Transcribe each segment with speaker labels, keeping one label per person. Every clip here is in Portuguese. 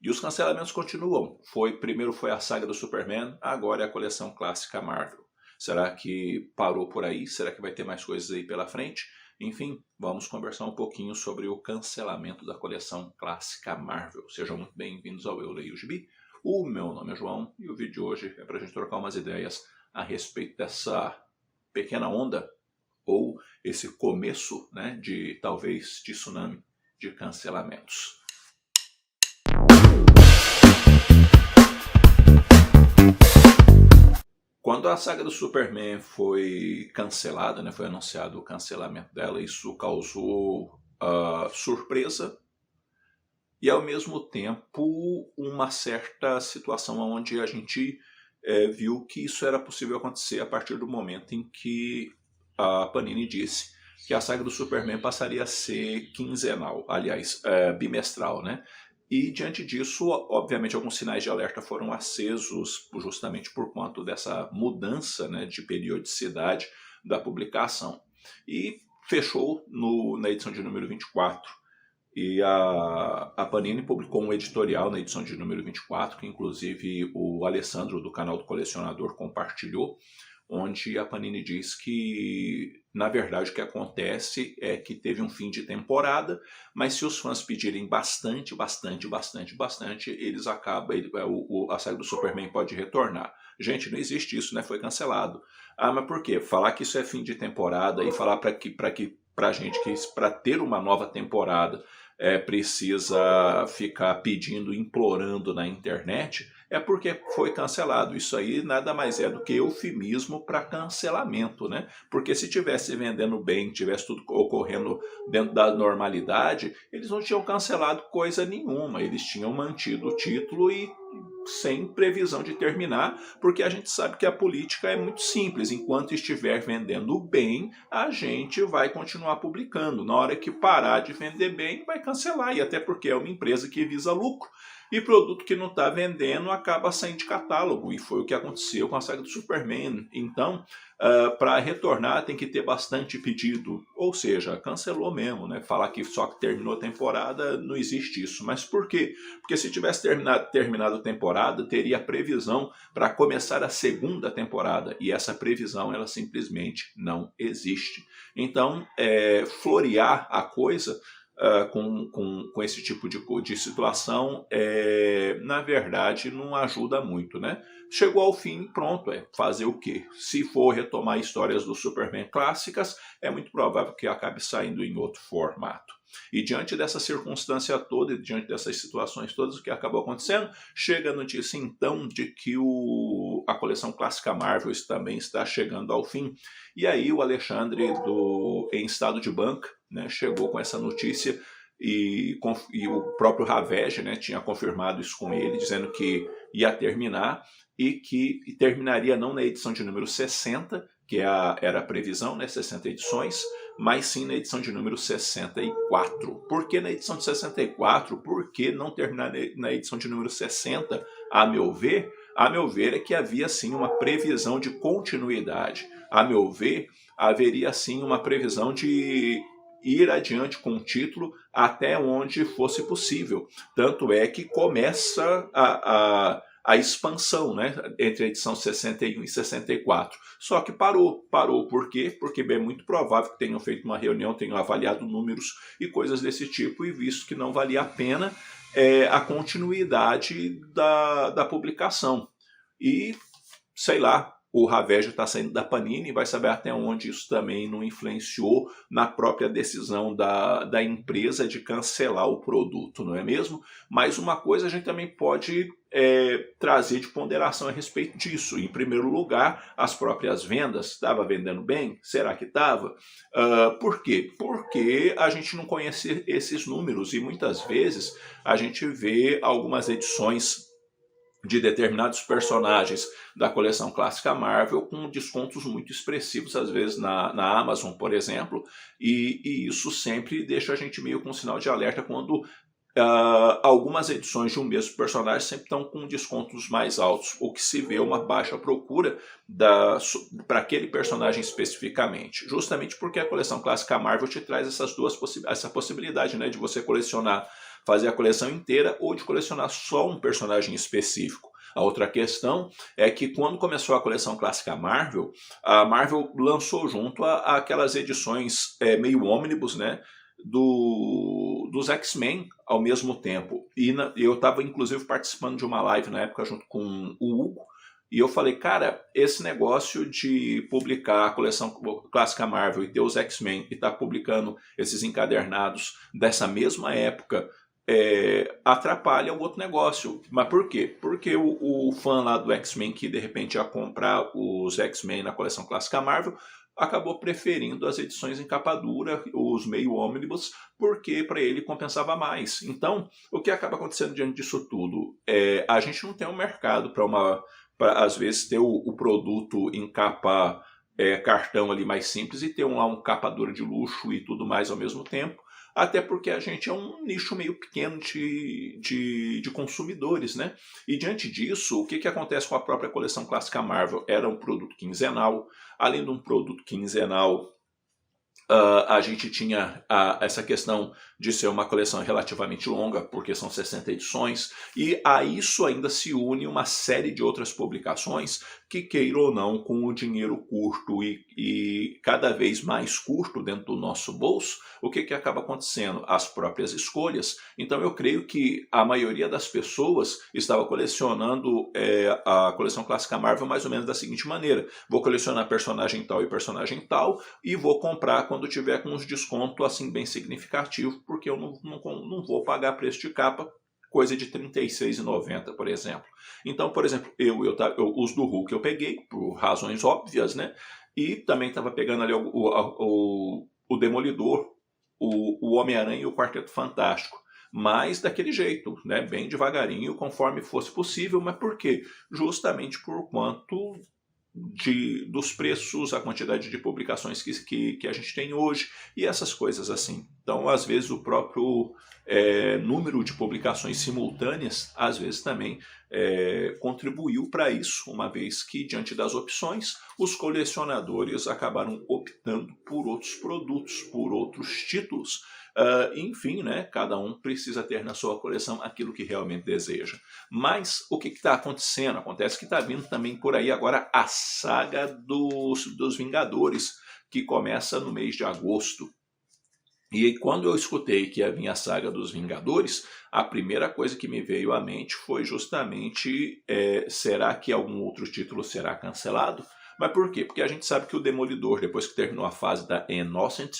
Speaker 1: E os cancelamentos continuam. Primeiro foi a saga do Superman, agora é a coleção clássica Marvel. Será que parou por aí? Será que vai ter mais coisas aí pela frente? Enfim, vamos conversar um pouquinho sobre o cancelamento da coleção clássica Marvel. Sejam muito bem-vindos ao Eu Leio o Gibi. O meu nome é João e o vídeo de hoje é para a gente trocar umas ideias a respeito dessa pequena onda ou esse começo, né, de talvez de tsunami de cancelamentos. Quando a saga do Superman foi cancelada, né, foi anunciado o cancelamento dela, isso causou surpresa e ao mesmo tempo uma certa situação onde a gente viu que isso era possível acontecer a partir do momento em que a Panini disse que a saga do Superman passaria a ser quinzenal, aliás, bimestral, né? E diante disso, obviamente, alguns sinais de alerta foram acesos justamente por conta dessa mudança, né, de periodicidade da publicação. E fechou na edição de número 24. E a Panini publicou um editorial na edição de número 24, que inclusive o Alessandro do canal do Colecionador compartilhou, onde a Panini diz que, na verdade, o que acontece é que teve um fim de temporada, mas se os fãs pedirem bastante, eles acabam, a saga do Superman pode retornar. Gente, não existe isso, né? Foi cancelado. Ah, mas por quê? Falar que isso é fim de temporada e falar pra gente que para ter uma nova temporada precisa ficar pedindo, implorando na internet, é porque foi cancelado. Isso aí nada mais é do que eufemismo para cancelamento, né? Porque se tivesse vendendo bem, tivesse tudo ocorrendo dentro da normalidade, eles não tinham cancelado coisa nenhuma, eles tinham mantido o título e sem previsão de terminar, porque a gente sabe que a política é muito simples. Enquanto estiver vendendo bem, a gente vai continuar publicando. Na hora que parar de vender bem, vai cancelar. E até porque é uma empresa que visa lucro. E produto que não está vendendo acaba saindo de catálogo. E foi o que aconteceu com a saga do Superman. Então, para retornar tem que ter bastante pedido. Ou seja, cancelou mesmo, né? Falar que só que terminou a temporada, não existe isso. Mas por quê? Porque se tivesse terminado a temporada, teria previsão para começar a segunda temporada. E essa previsão, ela simplesmente não existe. Então, florear a coisa com esse tipo de situação, na verdade, não ajuda muito, né? Chegou ao fim, pronto, fazer o quê? Se for retomar histórias do Superman clássicas, é muito provável que acabe saindo em outro formato. E diante dessa circunstância toda, e diante dessas situações todas, o que acabou acontecendo? Chega a notícia então de que a coleção clássica Marvel também está chegando ao fim. E aí o Alexandre, em estado de banca, né, chegou com essa notícia e o próprio Ravage, né, tinha confirmado isso com ele, dizendo que ia terminar e que terminaria não na edição de número 60, que era a previsão, né, 60 edições, mas sim na edição de número 64. Por que na edição de 64? Por que não terminar na edição de número 60? A meu ver é que havia sim uma previsão de continuidade. A meu ver, haveria sim uma previsão de ir adiante com o título até onde fosse possível. Tanto é que começa a expansão, né, entre a edição 61 e 64. Só que parou. Por quê? Porque é muito provável que tenham feito uma reunião, tenham avaliado números e coisas desse tipo e visto que não valia a pena a continuidade da publicação. E, sei lá, o Ravage está saindo da Panini, vai saber até onde isso também não influenciou na própria decisão da empresa de cancelar o produto, não é mesmo? Mas uma coisa a gente também pode trazer de ponderação a respeito disso. Em primeiro lugar, as próprias vendas. Estava vendendo bem? Será que estava? Por quê? Porque a gente não conhece esses números e muitas vezes a gente vê algumas edições de determinados personagens da coleção clássica Marvel com descontos muito expressivos, às vezes na Amazon, por exemplo, e isso sempre deixa a gente meio com um sinal de alerta quando algumas edições de um mesmo personagem sempre estão com descontos mais altos, o que se vê uma baixa procura para aquele personagem especificamente, justamente porque a coleção clássica Marvel te traz essa possibilidade, né, de você colecionar fazer a coleção inteira ou de colecionar só um personagem específico. A outra questão é que quando começou a coleção clássica Marvel, a Marvel lançou junto aquelas edições meio ônibus, né, dos X-Men ao mesmo tempo. E eu estava inclusive participando de uma live na época junto com o Hugo, e eu falei, cara, esse negócio de publicar a coleção clássica Marvel e ter os X-Men e estar publicando esses encadernados dessa mesma época atrapalha o outro negócio. Mas por quê? Porque o fã lá do X-Men que de repente ia comprar os X-Men na coleção clássica Marvel acabou preferindo as edições em capa dura, os meio ônibus, porque para ele compensava mais. Então, o que acaba acontecendo diante disso tudo? A gente não tem um mercado para às vezes ter o produto em capa cartão ali mais simples e ter lá um capa dura de luxo e tudo mais ao mesmo tempo, até porque a gente é um nicho meio pequeno de consumidores, né? E diante disso, o que acontece com a própria coleção clássica Marvel? Era um produto quinzenal, além de um produto quinzenal, a gente tinha essa questão de ser uma coleção relativamente longa, porque são 60 edições, e a isso ainda se une uma série de outras publicações que, queira ou não, com o dinheiro curto e cada vez mais curto dentro do nosso bolso, o que acaba acontecendo? As próprias escolhas. Então eu creio que a maioria das pessoas estava colecionando a coleção clássica Marvel mais ou menos da seguinte maneira: vou colecionar personagem tal e personagem tal, e vou comprar quando tiver com uns descontos assim bem significativos, porque eu não vou pagar preço de capa, coisa de R$ 36,90, por exemplo. Então, por exemplo, os do Hulk eu peguei, por razões óbvias, né? E também estava pegando ali o Demolidor, o Homem-Aranha e o Quarteto Fantástico. Mas daquele jeito, né? Bem devagarinho, conforme fosse possível. Mas por quê? Justamente por quanto dos preços, a quantidade de publicações que a gente tem hoje e essas coisas assim. Então, às vezes, o próprio número de publicações simultâneas, às vezes também contribuiu para isso, uma vez que, diante das opções, os colecionadores acabaram optando por outros produtos, por outros títulos. Enfim, né, cada um precisa ter na sua coleção aquilo que realmente deseja. Mas o que está acontecendo? Acontece que está vindo também por aí agora a saga dos Vingadores, que começa no mês de agosto. E aí, quando eu escutei que ia vir a saga dos Vingadores, a primeira coisa que me veio à mente foi justamente, será que algum outro título será cancelado? Mas por quê? Porque a gente sabe que o Demolidor, depois que terminou a fase da Innocent,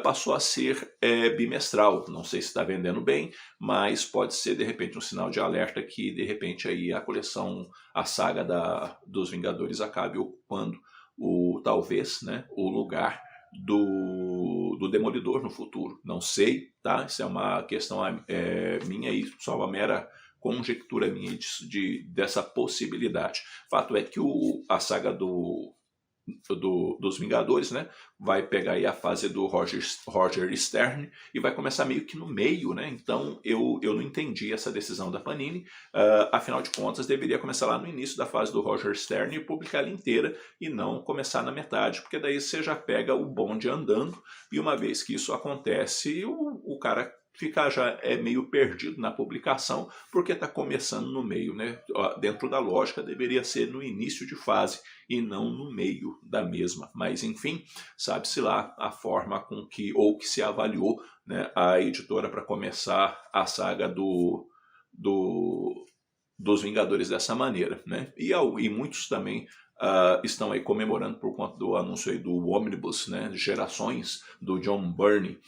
Speaker 1: passou a ser bimestral. Não sei se está vendendo bem, mas pode ser de repente um sinal de alerta que de repente aí a coleção, a saga dos Vingadores acabe ocupando talvez, né, o lugar do Demolidor no futuro. Não sei, tá? Isso é uma questão minha aí, só uma mera conjectura minha dessa possibilidade. Fato é que a saga dos Vingadores, né, vai pegar aí a fase do Roger Stern e vai começar meio que no meio, né? Então eu não entendi essa decisão da Panini. Afinal de contas, deveria começar lá no início da fase do Roger Stern e publicar ela inteira e não começar na metade, porque daí você já pega o bonde andando, e uma vez que isso acontece, o cara fica já meio perdido na publicação, porque está começando no meio, né? Dentro da lógica, deveria ser no início de fase e não no meio da mesma. Mas, enfim, sabe-se lá a forma com que se avaliou, né, a editora para começar a saga dos Vingadores dessa maneira, né? E muitos também estão aí comemorando por conta do anúncio aí do Omnibus, né, Gerações, do John Byrne.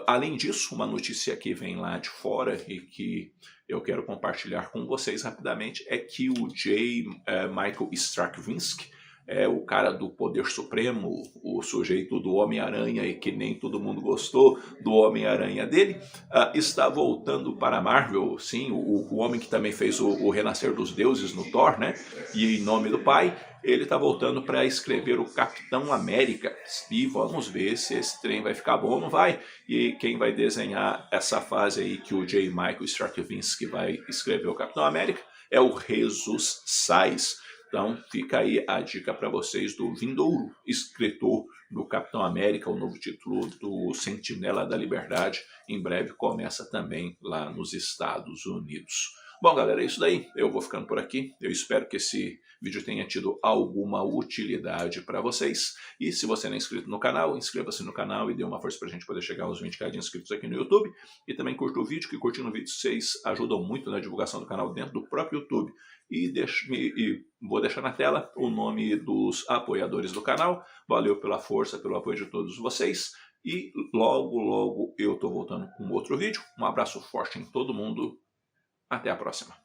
Speaker 1: Além disso, uma notícia que vem lá de fora e que eu quero compartilhar com vocês rapidamente é que o J. Michael Straczynski, o cara do Poder Supremo, o sujeito do Homem-Aranha, e que nem todo mundo gostou do Homem-Aranha dele, está voltando para a Marvel. Sim, o homem que também fez o Renascer dos Deuses no Thor, né? E Em Nome do Pai, ele está voltando para escrever o Capitão América. E vamos ver se esse trem vai ficar bom ou não vai. E quem vai desenhar essa fase aí que o J. Michael Straczynski vai escrever o Capitão América é o Jesus Sais. Então fica aí a dica para vocês do vindouro escritor do Capitão América, o novo título do Sentinela da Liberdade. Em breve começa também lá nos Estados Unidos. Bom, galera, é isso daí. Eu vou ficando por aqui. Eu espero que esse vídeo tenha tido alguma utilidade para vocês. E se você não é inscrito no canal, inscreva-se no canal e dê uma força para a gente poder chegar aos 20k de inscritos aqui no YouTube. E também curta o vídeo, que curtindo o vídeo vocês ajudam muito na divulgação do canal dentro do próprio YouTube. E vou deixar na tela o nome dos apoiadores do canal. Valeu pela força, pelo apoio de todos vocês. E logo, logo eu tô voltando com outro vídeo. Um abraço forte em todo mundo. Até a próxima.